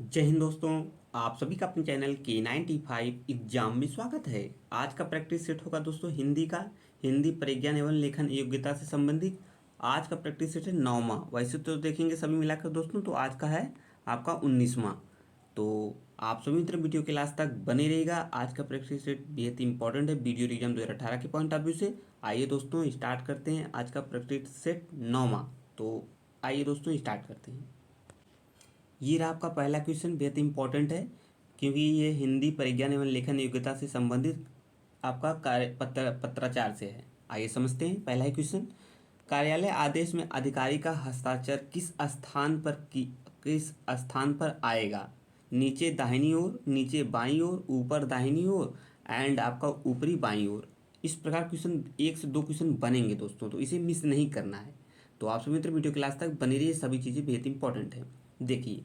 जय हिंद दोस्तों। आप सभी का अपने चैनल K95 एग्जाम में स्वागत है। आज का प्रैक्टिस सेट होगा दोस्तों हिंदी का। हिंदी परिज्ञान एवं लेखन योग्यता से संबंधित आज का प्रैक्टिस सेट है 9वां। वैसे तो देखेंगे सभी मिलाकर दोस्तों, तो आज का है आपका 19वां। तो आप सभी मित्र वीडियो के लास्ट तक बने रहेगा। आज का प्रैक्टिस सेट बेहद इंपॉर्टेंट है वीडियो एग्जाम 2018 के पॉइंट ऑफ व्यू से। आइए दोस्तों स्टार्ट करते हैं आज का प्रैक्टिस सेट 9वां। तो आइए दोस्तों स्टार्ट करते हैं। ये रहा आपका पहला क्वेश्चन, बेहद इंपॉर्टेंट है क्योंकि ये हिंदी परिज्ञान एवं लेखन योग्यता से संबंधित आपका पत्राचार से है। आइए समझते हैं पहला ही क्वेश्चन। कार्यालय आदेश में अधिकारी का हस्ताक्षर किस स्थान पर आएगा? नीचे दाहिनी ओर, नीचे बाईं ओर, ऊपर दाहिनी ओर एंड आपका ऊपरी बाईं ओर। इस प्रकार क्वेश्चन 1 से 2 क्वेश्चन बनेंगे दोस्तों, तो इसे मिस नहीं करना है। तो आप सभी मित्र वीडियो क्लास तक बने रहिए, सभी चीज़ें बेहद इंपॉर्टेंट है। देखिए,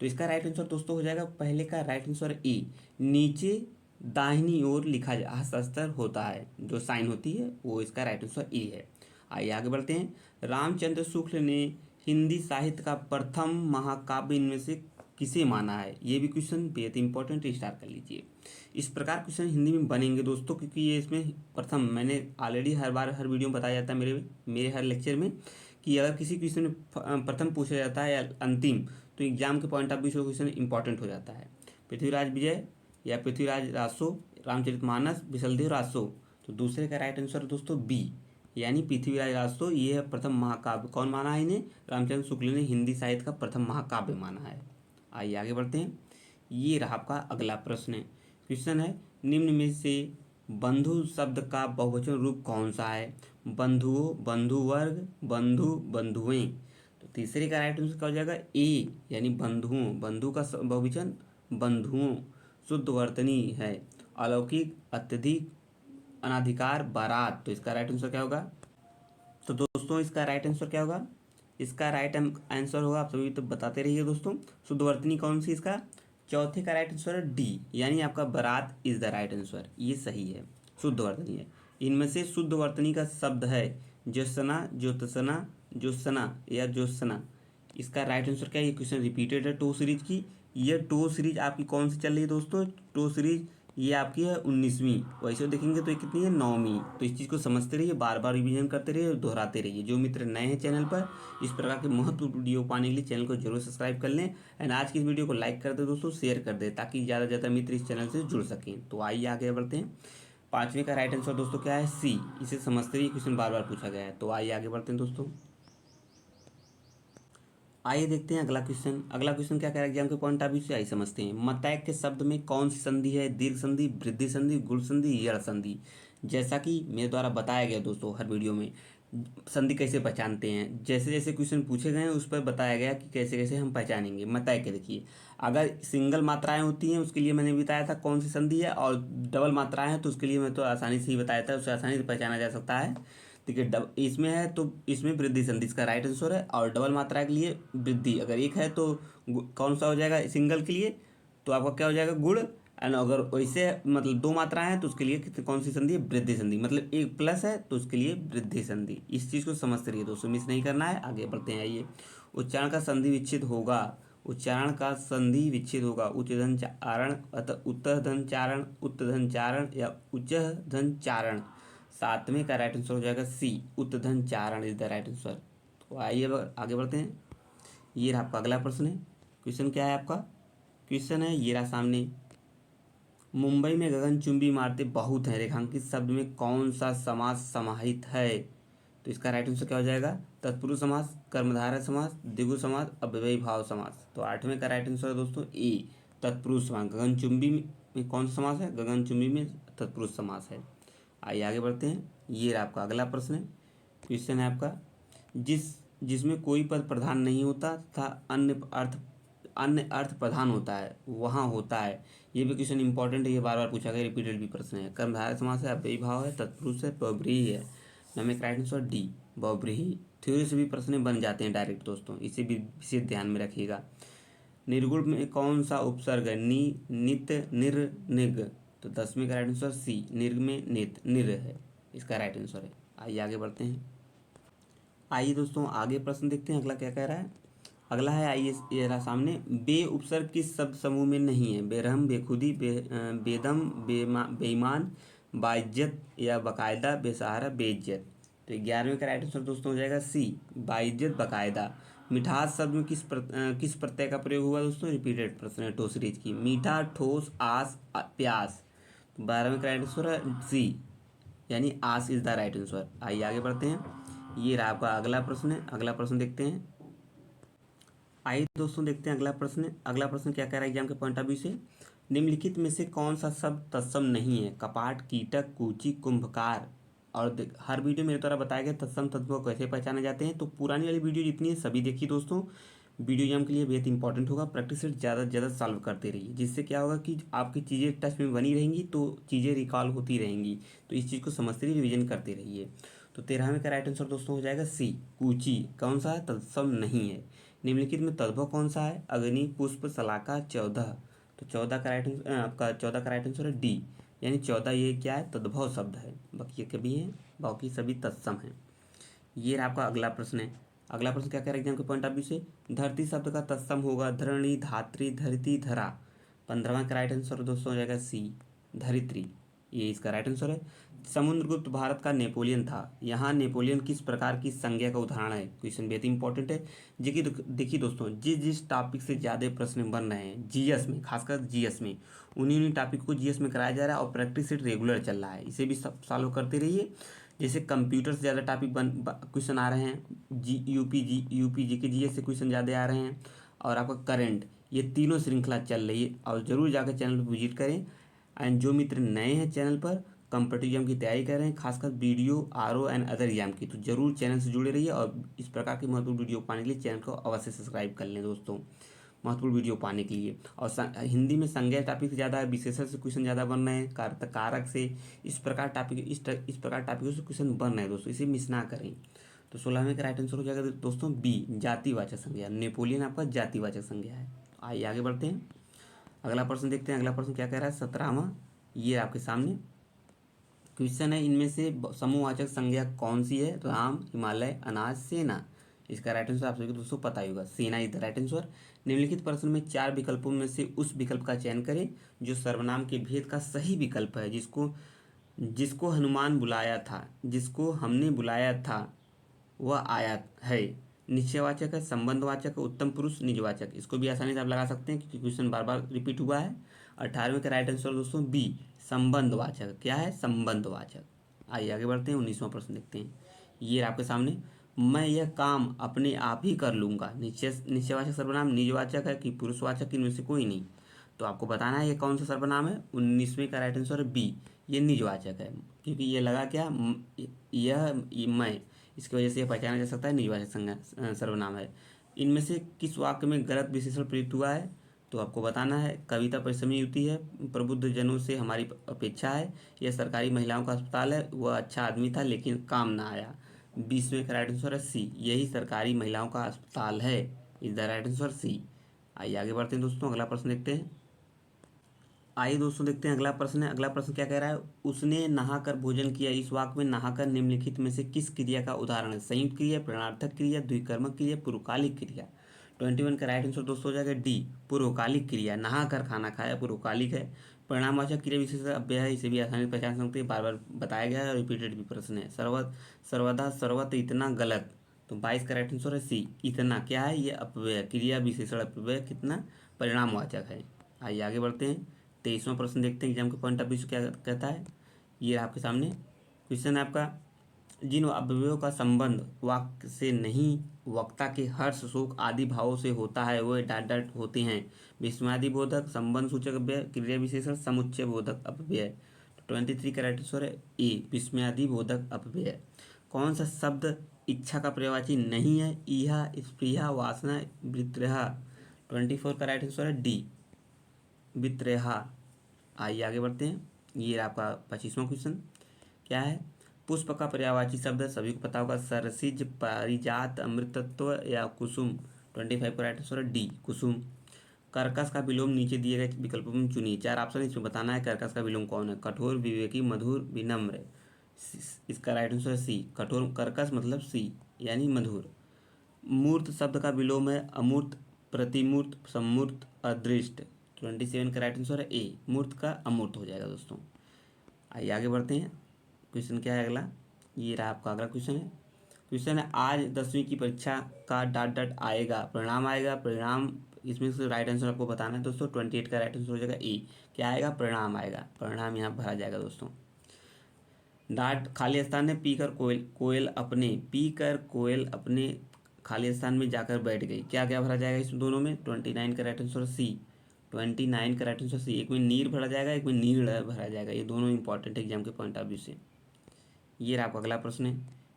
तो इसका राइट आंसर दोस्तों हो जाएगा पहले का राइट आंसर ए। नीचे दाहिनी ओर लिखा हस्ताक्षर होता है, जो साइन होती है वो इसका राइट आंसर ए है। आइए आगे बढ़ते हैं। रामचंद्र शुक्ल ने हिंदी साहित्य का प्रथम महाकाव्य इनमें से किसे माना है? ये भी क्वेश्चन बेहद इंपॉर्टेंट, स्टार कर लीजिए। इस प्रकार क्वेश्चन हिंदी में बनेंगे दोस्तों, क्योंकि ये इसमें प्रथम, मैंने ऑलरेडी हर बार हर वीडियो में बताया जाता है मेरे मेरे हर लेक्चर में, कि अगर किसी क्वेश्चन में प्रथम पूछा जाता है या अंतिम, तो एग्जाम के पॉइंट ऑफ व्यू से क्वेश्चन इंपॉर्टेंट हो जाता है। पृथ्वीराज विजय या पृथ्वीराज रासो, रामचरितमानस, विशलदेव रासो। तो दूसरे का राइट आंसर दोस्तों बी, यानी पृथ्वीराज रासो। ये है प्रथम महाकाव्य। कौन माना है इन्हें? रामचंद्र शुक्ल ने हिंदी साहित्य का प्रथम महाकाव्य माना है। आइए आगे बढ़ते हैं। ये रहा आपका अगला प्रश्न है। क्वेश्चन है, निम्न में से बंधु शब्द का बहुवचन रूप कौन सा है? बंधुओं, बंधुवर्ग, बंधु, बंधुएं। तो तीसरे का राइट आंसर क्या हो जाएगा? ए, यानी बंधुओं। बंधु का बहुवचन बंधुओं। शुद्ध वर्तनी है। अलौकिक, अत्यधिक, अनाधिकार, बारात। तो इसका राइट आंसर क्या होगा? तो दोस्तों इसका राइट आंसर क्या होगा? इसका राइट आंसर होगा, आप सभी तो बताते रहिए दोस्तों, शुद्धवर्तनी कौन सी इसका? चौथे का राइट आंसर है डी, यानी आपका बारात इज द राइट आंसर। ये सही है, शुद्धवर्तनी है। इनमें से शुद्धवर्तनी का शब्द है ज्योत्सना, ज्योत्सना, ज्योत्सना या ज्योत्सना। इसका राइट आंसर क्या है? ये क्वेश्चन रिपीटेड है टो सीरीज की। ये टो सीरीज आपकी कौन सी चल रही है दोस्तों? टो सीरीज ये आपकी है 19वीं। वैसे देखेंगे तो ये कितनी है? 9वीं। तो इस चीज़ को समझते रहिए, बार बार रिवीजन करते रहिए, दोहराते रहिए। जो मित्र नए हैं चैनल पर, इस प्रकार के महत्वपूर्ण वीडियो पाने के लिए चैनल को जरूर सब्सक्राइब कर लें। एंड आज की इस वीडियो को लाइक कर दे दोस्तों, शेयर कर दे, ताकि ज़्यादा से ज़्यादा मित्र इस चैनल से जुड़ सकें। तो आइए आगे बढ़ते हैं। पाँचवें का राइट आंसर दोस्तों क्या है? सी। इसे समझते रहिए, क्वेश्चन बार बार पूछा गया है। तो आइए आगे बढ़ते हैं दोस्तों। आइए देखते हैं अगला क्वेश्चन। अगला क्वेश्चन क्या कह रहा है एग्जाम के पॉइंट ऑफ व्यू से, आइए समझते हैं। मतैक के शब्द में कौन सी संधि है? दीर्घ संधि, वृद्धि संधि, गुण संधि, यड़ संधि। जैसा कि मेरे द्वारा बताया गया दोस्तों हर वीडियो में, संधि कैसे पहचानते हैं, जैसे जैसे क्वेश्चन पूछे गए हैं उस पर बताया गया कि कैसे कैसे हम पहचानेंगे। मतैक के देखिए, अगर सिंगल मात्राएं होती हैं उसके लिए मैंने बताया था कौन सी संधि है, और डबल मात्राएं हैं तो उसके लिए मैं तो आसानी से ही बताया था, उससे आसानी से पहचाना जा सकता है। देखिए, इसमें है तो इसमें वृद्धि संधि इसका राइट आंसर है, और डबल मात्रा के लिए वृद्धि। अगर एक है तो कौन सा हो जाएगा सिंगल के लिए? तो आपका क्या हो जाएगा? गुण। एंड अगर वैसे मतलब दो मात्राएं हैं तो उसके लिए कौन सी संधि है? वृद्धि संधि। मतलब एक प्लस है तो उसके लिए वृद्धि संधि। इस चीज़ को समझते रहिए दोस्तों, मिस नहीं करना है। आगे बढ़ते हैं। आइए, उच्चारण का संधि विच्छेद होगा। उच्चारण का संधि विच्छेद होगा। उच्च धन चारण, अतः उत्तर धन चारण, उत्तर धन चारण या उच्च धन चारण। सातवें का राइट आंसर हो जाएगा सी, उत्तधन चारण इज द राइट आंसर। तो आइए अब आगे बढ़ते हैं। ये रहा आपका अगला प्रश्न है। क्वेश्चन क्या है आपका? क्वेश्चन है ये रहा सामने। मुंबई में गगनचुंबी इमारतें बहुत हैं, रेखांकित शब्द में कौन सा समास समाहित है? तो इसका राइट आंसर क्या हो जाएगा? तत्पुरुष समास, कर्मधारय समास, द्विगु समास, अव्ययी भाव समास। तो आठवें का राइट आंसर है दोस्तों ए, तत्पुरुष समास। गगनचुंबी में कौन सा समास है? गगनचुंबी में तत्पुरुष समास है। आइए आगे बढ़ते हैं। ये रहा आपका अगला प्रश्न है। क्वेश्चन है आपका, जिसमें कोई पद प्रधान नहीं होता तथा अन्य अर्थ प्रधान होता है, वहाँ होता है। ये भी क्वेश्चन इंपॉर्टेंट है, ये बार बार पूछा गया, रिपीटेड भी प्रश्न है। कर्मधारय समास है, अव्ययी भाव है, तत्पुरुष है, बहुव्रीहि है। हमें राइट आंसर डी, बहुव्रीहि। थ्योरी से भी प्रश्न बन जाते हैं डायरेक्ट दोस्तों, इसे भी विशेष ध्यान में रखिएगा। निर्गुण में कौन सा उपसर्ग है? नी, नित, निर, निग। तो 10वें का राइट आंसर सी, निर्ग में नित, निर है इसका राइट आंसर है। आइए आगे बढ़ते हैं। आइए दोस्तों आगे प्रश्न देखते हैं, अगला क्या कह रहा है। अगला है आइए ये रहा सामने, बे उपसर्ग किस शब्द समूह में नहीं है? बेरहम, बेखुदी, बेदम, बेईमान, बाइज्जत या बाकायदा, बेसहारा, बेइज्जत। तो 11वें का राइट आंसर दोस्तों हो जाएगा सी, बाइज्जत, बाकायदा। मिठास शब्द में किस प्रत्यय का प्रयोग हुआ दोस्तों? रिपीटेड प्रश्न है, टोसरीज की। मीठा, ठोस, आस, प्यास। तो 12वें का राइट आंसर है सी, यानी आस इज द राइट आंसर। आइए आगे बढ़ते हैं। ये रहा आपका अगला प्रश्न है, अगला प्रश्न देखते हैं। आइए दोस्तों देखते हैं अगला प्रश्न। अगला प्रश्न क्या कह रहा है एग्जाम के पॉइंट ऑफ व्यू से? निम्नलिखित में से कौन सा शब्द तत्सम नहीं है? कपाट, कीटक, कूची, कुंभकार। और हर वीडियो मेरे द्वारा बताए गए तत्सम तत्वों को कैसे पहचाने जाते हैं। तो पुरानी वाली वीडियो जितनी है सभी देखिए दोस्तों। वीडियो एग्जाम के लिए बेहद इंपॉर्टेंट होगा। प्रैक्टिस सेट ज़्यादा से ज़्यादा सॉल्व करते रहिए, जिससे क्या होगा कि आपकी चीज़ें टच में बनी रहेंगी, तो चीज़ें रिकॉल होती रहेंगी। तो इस चीज़ को समझते रहिए, रिविजन करते रहिए। तो 13वें का राइट आंसर दोस्तों हो जाएगा सी, कूची। कौन सा है? तत्सम नहीं है। निम्नलिखित में तद्भव कौन सा है? अग्नि, पुष्प, शलाका, 14। तो 14 का राइट आंसर आपका 14 का राइट आंसर है डी, यानी 14 ये क्या है? तद्भव शब्द है। बाकी कभी है, बाकी सभी तत्सम हैं। ये रहा आपका अगला प्रश्न है। अगला प्रश्न क्या कह रहा है एग्जाम के पॉइंट ऑफ व्यू से? धरती शब्द का तत्सम होगा धरणी, धात्री, धरती, धरा। 15वां का राइट आंसर दोस्तों हो जाएगा सी, धरित्री। ये इसका राइट आंसर है। समुद्रगुप्त भारत का नेपोलियन था। यहाँ नेपोलियन किस प्रकार की संज्ञा का उदाहरण है? क्वेश्चन बेहद इंपॉर्टेंट है। देखिए दोस्तों, जिस जिस टॉपिक से ज़्यादा प्रश्न बन रहे हैं जीएस में, खासकर जीएस में, उन्हीं उन्हीं टॉपिक को जीएस में कराया जा रहा है और प्रैक्टिस सेट रेगुलर चल रहा है। इसे भी सब सॉल्व करते रहिए। जैसे कंप्यूटर से ज़्यादा टॉपिक क्वेश्चन आ रहे हैं, यूपी जी के जीएस से क्वेश्चन ज़्यादा आ रहे हैं, और आपका करंट, ये तीनों श्रृंखला चल रही है। और ज़रूर जाकर चैनल पर विजिट करें। एंड जो मित्र नए हैं चैनल पर, कॉम्पिटिटिव एग्जाम की तैयारी कर रहे हैं, खासकर video RO and other exam की, तो जरूर चैनल से जुड़े रहिए। और इस प्रकार की महत्वपूर्ण वीडियो पाने के लिए चैनल को अवश्य सब्सक्राइब कर लें दोस्तों, महत्वपूर्ण वीडियो पाने के लिए। और हिंदी में संज्ञा टॉपिक ज़्यादा है, विशेषण से क्वेश्चन ज़्यादा बन रहे हैं, कारक से, इस प्रकार टॉपिकों से क्वेश्चन बन रहे हैं दोस्तों, इसे मिस ना करें। तो 16वें का राइट आंसर हो जाएगा दोस्तों बी, जातिवाचक संज्ञा। नेपोलियन आपका जातिवाचक संज्ञा है। आइए आगे बढ़ते हैं, अगला प्रश्न देखते हैं। अगला प्रश्न क्या कह रहा है? 17वां, ये आपके सामने क्वेश्चन है, इनमें से समूहवाचक संज्ञा कौन सी है? राम, हिमालय, अनाज, सेना। इसका राइट आंसर आप सभी को दोस्तों पता ही होगा, सेना इज द राइट आंसर। निम्नलिखित प्रश्न में 4 विकल्पों में से उस विकल्प का चयन करें जो सर्वनाम के भेद का सही विकल्प है। जिसको जिसको हनुमान बुलाया था, जिसको हमने बुलाया था वह आया है। निश्चयवाचक है, संबंधवाचक है, उत्तम पुरुष, निजवाचक। इसको भी आसानी से आप लगा सकते हैं क्योंकि क्वेश्चन बार बार रिपीट हुआ है। 18वें का राइट आंसर दोस्तों बी, संबंधवाचक। क्या है? संबंधवाचक। आइए आगे बढ़ते हैं, 19वां प्रश्न देखते हैं। ये आपके सामने, मैं यह काम अपने आप ही कर लूँगा। निश्चयवाचक सर्वनाम निजवाचक है कि पुरुषवाचक, इनमें से कोई नहीं। तो आपको बताना है ये कौन सा सर्वनाम है। 19वें का राइट आंसर है बी, ये निजवाचक है, क्योंकि ये लगा क्या, यह मैं, इसकी वजह से यह पहचाना जा सकता है निजवाचक सर्वनाम है। इनमें से किस वाक्य में गलत विशेषण प्रयुक्त हुआ है? तो आपको बताना है। कविता परिश्रमी युति है, प्रबुद्ध जनों से हमारी अपेक्षा है, यह सरकारी महिलाओं का अस्पताल है, वह अच्छा आदमी था लेकिन काम ना आया। 20वें का राइट आंसर है सी, यही सरकारी महिलाओं का अस्पताल है, is the right answer C. आइए आगे बढ़ते हैं दोस्तों, अगला प्रश्न देखते हैं। आइए दोस्तों देखते हैं अगला प्रश्न है। अगला प्रश्न क्या कह रहा है? उसने नहाकर भोजन किया। इस वाक्य में नहाकर निम्नलिखित में से किस क्रिया का उदाहरण है? संयुक्त क्रिया, प्रश्नार्थक क्रिया, द्विकर्मक क्रिया, पूर्वकालिक क्रिया। 21 का राइट आंसर दोस्तों हो जाएगा डी, पूर्वकालिक क्रिया। नहाकर खाना खाया पूर्वकालिक है। परिणामवाचक क्रिया विशेष अव्यय है, इसे भी आसानी से पहचान सकते हैं, बार बार बताया गया है और रिपीटेड भी प्रश्न है। सर्वदा, सर्वत्र, इतना, गलत। तो 22 का राइट आंसर है सी, इतना। क्या है? ये अपव्यय, क्रिया विशेषण अपव्यय, कितना, परिणामवाचक है। आइए आगे बढ़ते हैं, 23वां प्रश्न देखते हैं एग्जाम के पॉइंट ऑफ व्यू से क्या कहता है। ये आपके सामने क्वेश्चन है आपका, जिन अवयवों का संबंध वाक्य से नहीं वक्ता के हर्ष, शोक आदि भावों से होता है वे डाट डाट होते हैं। विस्मयादि बोधक, संबंध सूचक अव्यय, क्रिया विशेषण, समुच्चय बोधक अपव्यय। तो 23 का राइट आंसर है ए, विस्मयादि बोधक अपव्यय। कौन सा शब्द इच्छा का पर्यायवाची नहीं है? इहा, स्पृहा, वासना, वित्रहा। 24 का राइट आंसर है डी, वित्रहा। आइए आगे बढ़ते हैं, ये आपका 25वां क्वेश्चन क्या है? पुष्प का पर्यायवाची शब्द सभी को पता होगा, सरसिज, पारिजात, अमृतत्व या कुसुम। 25 का राइट आंसर है डी, कुसुम। कर्कश का विलोम नीचे दिए गए विकल्पों में चुनिए। 4 ऑप्शन इसमें बताना है कर्कश का विलोम कौन है। कठोर, विवेकी, मधुर, विनम्र। इसका राइट आंसर है सी, कठोर, कर्कश मतलब सी, यानी मधुर। मूर्त शब्द का विलोम है अमूर्त, प्रतिमूर्त, सम्मूर्त, अदृष्ट। 27 का राइट आंसर है ए, मूर्त का अमूर्त हो जाएगा दोस्तों। आइए आगे बढ़ते हैं। क्वेश्चन क्या है अगला, ये रहा आपका अगला क्वेश्चन है। क्वेश्चन है आज 10वीं की परीक्षा का डॉट डॉट आएगा, परिणाम आएगा। परिणाम इसमें से राइट आंसर आपको बताना है दोस्तों। 28 का राइट आंसर हो जाएगा ए। क्या आएगा, परिणाम आएगा, परिणाम यहाँ भरा जाएगा दोस्तों। डाट खाली स्थान है, पी कर कोयल, कोयल अपने, पी कर कोयल अपने खाली स्थान में जाकर बैठ गई। क्या क्या भरा जाएगा इसमें दोनों में, 29 का राइट आंसर सी। 29 का राइट आंसर सी। एक में नीर भरा जाएगा, एक में नीड़ भरा जाएगा। ये दोनों इंपॉर्टेंट एग्जाम के पॉइंट ऑफ व्यू से। ये रहा आपका अगला प्रश्न है।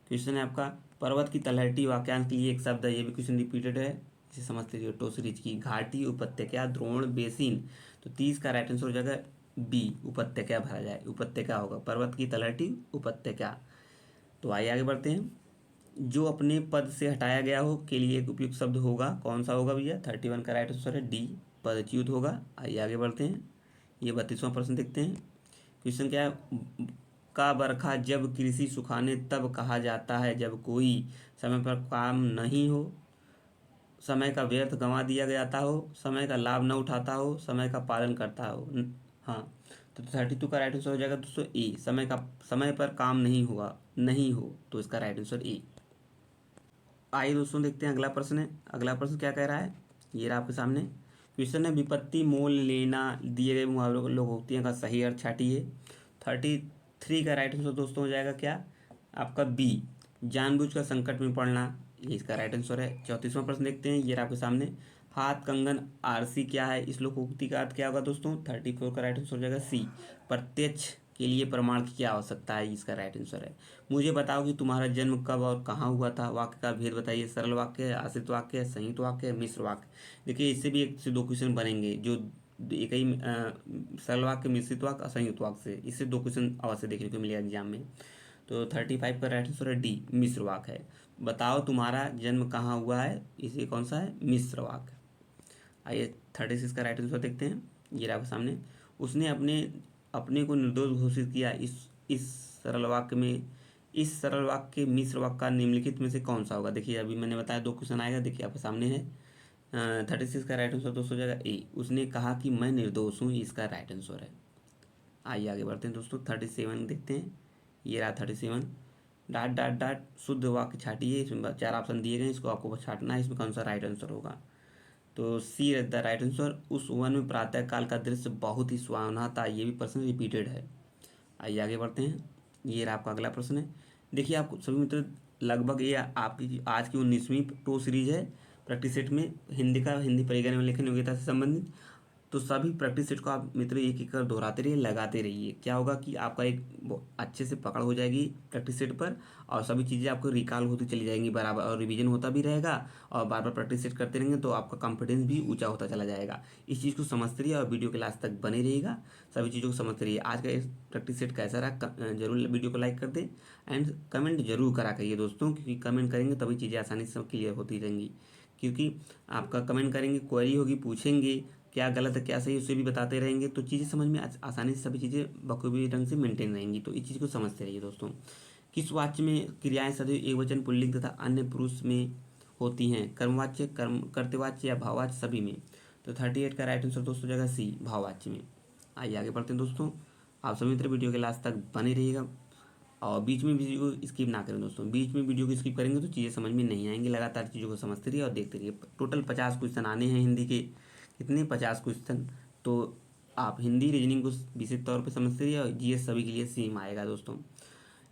क्वेश्चन है आपका पर्वत की तलहटी वाक्यांश के लिए एक शब्द है। ये भी क्वेश्चन रिपीटेड है, इसे समझते रहिए। टोसरीज की घाटी, उपत्यका, द्रोण, बेसिन। तो 30 का राइट आंसर हो जाएगा बी, उपत्यका भरा जाए, उपत्यका होगा। पर्वत की तलहटी उपत्यका। तो आइए आगे बढ़ते हैं। जो अपने पद से हटाया गया हो के लिए एक उपयुक्त शब्द होगा, कौन सा होगा भैया। 31 का राइट आंसर है डी, पदच्युत होगा। आइए आगे बढ़ते हैं। ये 32वां प्रश्न देखते हैं। क्वेश्चन क्या है, का बरखा जब कृषि सुखाने तब कहा जाता है जब कोई समय पर काम नहीं हो, समय का व्यर्थ गंवा दिया जाता हो, समय का लाभ न उठाता हो, समय का पालन करता हो। हाँ, तो 32 का राइट आंसर हो जाएगा दोस्तों ए, समय पर काम नहीं हुआ, नहीं हो, तो इसका राइट आंसर ए। आइए दोस्तों देखते हैं अगला प्रश्न है। अगला प्रश्न क्या कह रहा है, ये रहा आपके सामने। क्वेश्चन है विपत्ति मोल लेना दिए गए मुहावरों को लोकोक्तियों का सही अर्थ छाटिए। 33 का राइट आंसर दोस्तों हो जाएगा क्या, आपका बी, जानबूझकर संकट में पड़ना। ये इसका राइट आंसर है। 34वां प्रश्न देखते हैं, ये रहा आपके सामने। हाथ कंगन आरसी क्या है, इस लोकोक्ति का अर्थ क्या होगा दोस्तों। 34 का राइट आंसर हो जाएगा सी, प्रत्यक्ष के लिए प्रमाण की क्या आवश्यकता है, इसका राइट आंसर है। मुझे बताओ कि तुम्हारा जन्म कब और कहाँ हुआ था। वाक्य का भेद बताइए। सरल वाक्य है, आश्रित वाक्य है, संयुक्त वाक्य है, मिश्र वाक्य। देखिए इससे भी एक से दो क्वेश्चन बनेंगे, जो एक ही सरल वाक्य, मिश्रित वाक्य, संयुक्त वाक्य से, इससे दो क्वेश्चन अवश्य देखने को मिलेगा एग्जाम में। तो 35 का राइट आंसर है डी, मिश्र वाक्य है। बताओ तुम्हारा जन्म कहाँ हुआ है, इसे कौन सा है, मिश्र वाक्य। आइए 36 का राइट आंसर देखते हैं, ये रहा आपके सामने। उसने अपने अपने को निर्दोष घोषित किया। इस सरल वाक्य में, इस सरल वाक्य के मिश्र वाक्य का निम्नलिखित में से कौन सा होगा। देखिए अभी मैंने बताया दो क्वेश्चन आएगा, देखिए आपके सामने है। 36 का राइट आंसर दोस्तों हो जाएगा ए, उसने कहा कि मैं निर्दोष हूँ, इसका राइट आंसर है। आइए आगे बढ़ते हैं दोस्तों। 37 देखते हैं, ये रहा 37। डाट डाट डाट शुद्ध वाक्य छाटिए। इसमें 4 ऑप्शन दिए गए, इसको आपको छाटना है, इसमें कौन सा राइट आंसर होगा। तो सी द राइट आंसर। उस वन में प्रातः काल का दृश्य बहुत ही सुहावना था। ये भी प्रश्न रिपीटेड है। आइए आगे बढ़ते हैं। ये रहा आपका अगला प्रश्न है। देखिए आपको सभी मित्र, लगभग ये आपकी आज की 19वीं टो सीरीज है प्रैक्टिस सेट में, हिंदी का, हिंदी परिज्ञान एवं लेखन योग्यता से संबंधित। तो सभी प्रैक्टिस सेट को आप मित्र एक एक कर दोहराते रहिए, लगाते रहिए। क्या होगा कि आपका एक अच्छे से पकड़ हो जाएगी प्रैक्टिस सेट पर, और सभी चीज़ें आपको रिकॉल होती चली जाएंगी बराबर, और रिवीजन होता भी रहेगा, और बार बार प्रैक्टिस सेट करते रहेंगे तो आपका कॉन्फिडेंस भी ऊंचा होता चला जाएगा। इस चीज़ को समझते रहिए और वीडियो के लास्ट तक बने रहिएगा, सभी चीज़ों को समझते रहिए। आज का इस प्रैक्टिस सेट कैसा रहा जरूर वीडियो को लाइक कर दें, एंड कमेंट जरूर करा करिए दोस्तों, क्योंकि कमेंट करेंगे तभी चीज़ें आसानी से क्लियर होती रहेंगी। क्योंकि आपका कमेंट करेंगे, क्वेरी होगी, पूछेंगे क्या गलत है क्या सही, उसे भी बताते रहेंगे, तो चीज़ें समझ में आसानी से सभी चीज़ें बखूबी ढंग से मेंटेन रहेंगी। तो इस चीज़ को समझते रहिए दोस्तों। किस वाच्य में क्रियाएं सदैव एकवचन, पुल्लिंग तथा अन्य पुरुष में होती हैं। कर्मवाच्य, कर्म कर्तवाच्य या भाववाच्य, सभी में। तो 38 का राइट आंसर दोस्तों जगह सी, भाववाच्य में। आइए आगे बढ़ते हैं दोस्तों। आप सभी मित्र वीडियो के लास्ट तक बने रहिएगा, और बीच में वीडियो को स्किप ना करें दोस्तों। बीच में वीडियो को स्किप करेंगे तो चीज़ें समझ में नहीं आएंगी। लगातार चीज़ों को समझते रहिए और देखते रहिए। टोटल 50 क्वेश्चन आने हैं हिंदी के, कितने, 50 क्वेश्चन। तो आप हिंदी रीजनिंग को विशेष तौर पर समझते रहिए, और जीएस सभी के लिए सेम आएगा दोस्तों।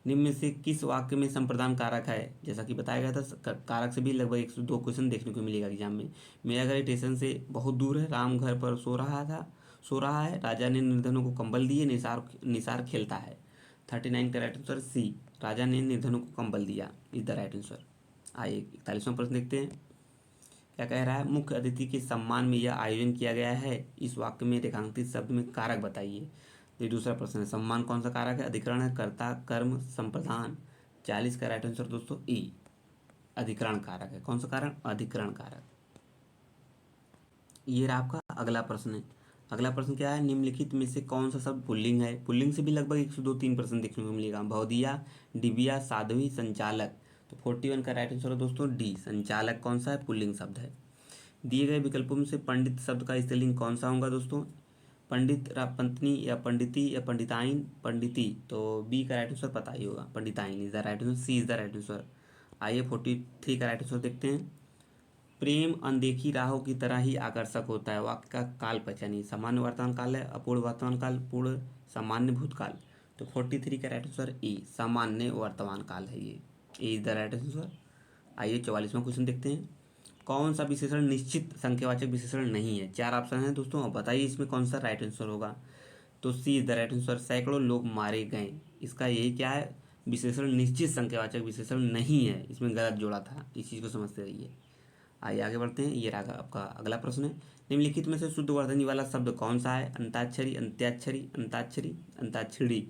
निम्न में से किस वाक्य में संप्रदान कारक है, जैसा कि बताया गया था, कारक से भी लगभग 102 क्वेश्चन देखने को मिलेगा एग्जाम में। मेरा घर स्टेशन से बहुत दूर है, राम घर पर सो रहा है, राजा ने निर्धनों को कंबल दिए, निसार निसार खेलता है। 39 का राइट आंसर सी, राजा ने निर्धनों को कंबल दिया, इज द राइट आंसर। आइए 41वां प्रश्न देखते हैं, क्या कह रहा है। मुख्य अतिथि के सम्मान में यह आयोजन किया गया है, इस वाक्य में रेखांकित शब्द में कारक बताइए। तो दूसरा प्रश्न है, सम्मान कौन सा कारक है। अधिकरण है, कर्ता, कर्म, संप्रदान। 40 का राइट आंसर दोस्तों ई, अधिकरण कारक है। कौन सा कारक, अधिकरण कारक। ये रहा आपका अगला प्रश्न है। अगला प्रश्न क्या है, निम्नलिखित में से कौन सा शब्द पुल्लिंग है। पुल्लिंग से भी लगभग 102-3 प्रश्न देखने को मिलेगा। भवदिया, डिबिया, साध्वी, संचालक। तो 41 का राइट आंसर है दोस्तों डी, संचालक कौन सा है, पुल्लिंग शब्द है। दिए गए विकल्पों में से पंडित शब्द का स्त्रीलिंग कौन सा होगा दोस्तों, पंडित, पत्नी या पंडिती या पंडिताइन, पंडिती, तो बी का राइट आंसर पता ही होगा, पंडिताइन is the right answer, C is the right answer. आइए 43 का राइट आंसर देखते हैं। प्रेम अनदेखी राहों की तरह ही आकर्षक होता है, वाक्य का काल पहचानिए। सामान्य वर्तमान काल है, अपूर्ण वर्तमान काल, पूर्ण सामान्य भूतकाल। तो 43 का राइट आंसर ए, सामान्य वर्तमान काल है, ये ए इज द राइट आंसर। आइए 44वां क्वेश्चन देखते हैं। कौन सा विशेषण निश्चित संख्यावाचक विशेषण नहीं है, चार ऑप्शन है दोस्तों, और बताइए इसमें कौन सा राइट आंसर होगा। तो सी इज द राइट आंसर, सैकड़ों लोग मारे गए, इसका यही क्या है, विशेषण निश्चित संख्यावाचक विशेषण नहीं है, इसमें गलत जोड़ा था, इस चीज़ को समझते रहिए। आइए आगे बढ़ते हैं। ये रहा आपका अगला प्रश्न है, निम्नलिखित में से शुद्ध वर्तनी वाला शब्द कौन सा है, अंताक्षरी, अंत्याक्षरी, अंताक्षरी, अंताक्षरी।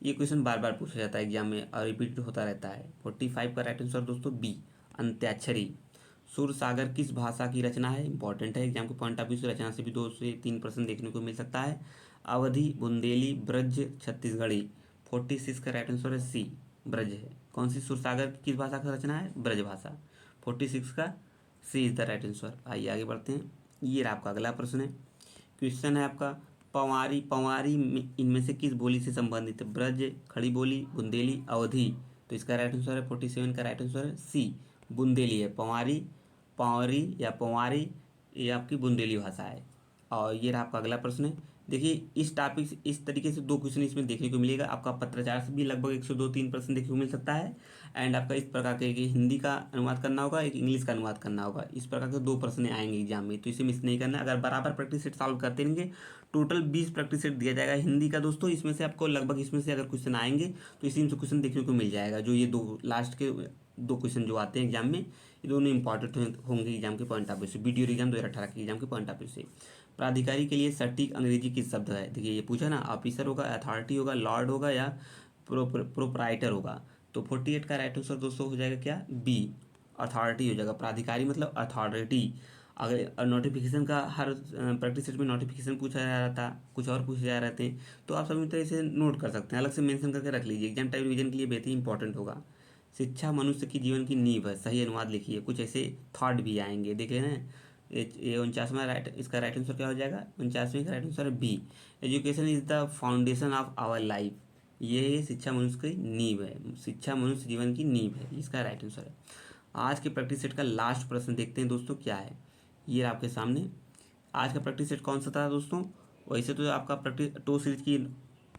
ये क्वेश्चन बार बार पूछा जाता है एग्जाम में और रिपीट होता रहता है। 45 का राइट आंसर दोस्तों बी, अंत्याक्षरी। सुर सागर किस भाषा की रचना है, इंपॉर्टेंट है एग्जाम के पॉइंट ऑफ व्यू से, रचना से भी 2 से 3% देखने को मिल सकता है। अवधि, बुंदेली, ब्रज, छत्तीसगढ़ी। 46 का राइट आंसर है सी, ब्रज है। कौन सी सुर सागर की किस भाषा का रचना है, ब्रज भाषा। 46 का सी इज द राइट आंसर। आइए आगे बढ़ते हैं। ये रहा आपका अगला प्रश्न है, क्वेश्चन है आपका, पंवारी, पंवारी इनमें से किस बोली से संबंधित है, ब्रज, खड़ी बोली, बुंदेली, अवधि। तो इसका राइट आंसर है 47 का राइट आंसर है सी, बुंदेली है। पंवारी, पंवरी या पंवारी, ये आपकी बुंदेली भाषा है। और ये रहा आपका अगला प्रश्न है। देखिए इस टॉपिक से इस तरीके से 2 क्वेश्चन इसमें देखने को मिलेगा, आपका पत्राचार से भी लगभग 102-3% देखने को मिल सकता है। एंड आपका इस प्रकार के, एक हिंदी का अनुवाद करना होगा, एक इंग्लिश का अनुवाद करना होगा, इस प्रकार के 2 प्रश्न आएंगे एग्जाम में, तो इसे मिस नहीं करना। अगर बराबर प्रैक्टिस सेट सॉल्व करते रहेंगे, टोटल 20 प्रैक्टिस सेट दिया जाएगा हिंदी का दोस्तों, इसमें से आपको लगभग, इसमें से अगर क्वेश्चन आएंगे तो इसी में से क्वेश्चन देखने को मिल जाएगा। जो ये 2 लास्ट के 2 क्वेश्चन जो आते हैं एग्जाम में, ये दोनों इंपॉर्टेंट होंगे एग्जाम के पॉइंट ऑफ व्यू से, वीडियो एग्जाम 2018 के एग्जाम के पॉइंट ऑफ व्यू से। प्राधिकारी के लिए सटीक अंग्रेजी किस शब्द है, देखिए ये पूछा ना, ऑफिसर होगा, अथॉरिटी होगा, लॉर्ड होगा या प्रोप्राइटर होगा। तो 48 का राइट आंसर दोस्तों हो जाएगा क्या, बी, अथॉरिटी हो जाएगा। प्राधिकारी मतलब अथॉरिटी। अगर नोटिफिकेशन का हर प्रैक्टिस सेट में नोटिफिकेशन पूछा जा रहा था, कुछ और पूछे जा रहे थे, तो आप सभी तरह से नोट कर सकते हैं, अलग से मेंशन करके रख लीजिए, एग्जाम टाइम रिवीजन के लिए बेहद ही इंपॉर्टेंट होगा। शिक्षा मनुष्य की जीवन की नींव है, सही अनुवाद लिखिए, कुछ ऐसे थॉट भी आएंगे, देख लेना। ये 49वां राइट, इसका राइट आंसर क्या हो जाएगा, 49वें का राइट आंसर है B, education is the foundation of our life. ये शिक्षा मनुष्य की नींव है, शिक्षा मनुष्य जीवन की नींव है, इसका राइट आंसर है। आज के प्रैक्टिस सेट का लास्ट प्रश्न देखते हैं दोस्तों क्या है। ये आपके सामने आज का प्रैक्टिस सेट कौन सा था दोस्तों। वैसे तो आपका प्रैक्टिस 2 सीरीज की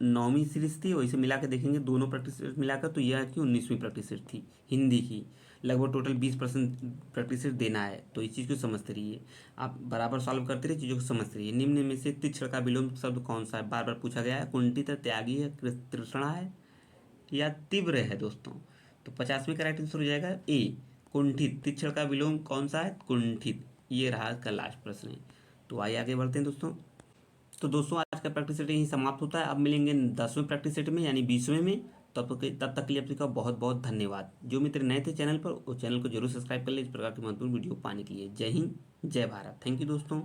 9वीं सीरीज थी, वैसे मिला के देखेंगे दोनों प्रैक्टिस सेट मिलाकर, तो यह की 19वीं प्रैक्टिस सेट थी हिंदी की। लगभग टोटल 20% प्रैक्टिस सेट देना है, तो इस चीज़ को समझते रहिए, आप बराबर सॉल्व करते रहिए, चीज़ों को समझते रहिए। निम्न में से तीक्ष्ण का विलोम शब्द कौन सा है, बार बार पूछा गया है, कुंठित है, त्यागी है, तृष्णा है या तीव्र है दोस्तों। तो 50वें का राइट आंसर हो जाएगा ए, कुंठित। तीक्ष्ण का विलोम कौन सा है, कुंठित। ये रहा का लास्ट प्रश्न है। तो आइए आगे बढ़ते हैं दोस्तों। तो दोस्तों आज का प्रैक्टिस सेट यहीं समाप्त होता है, अब मिलेंगे 10वें प्रैक्टिस सेट में यानी 20वें में। तब तक के लिए आप सबका बहुत बहुत धन्यवाद। जो मित्र नए थे चैनल पर, वो चैनल को जरूर सब्सक्राइब कर ले इस प्रकार की महत्वपूर्ण वीडियो पाने के लिए। जय हिंद, जय भारत, थैंक यू दोस्तों।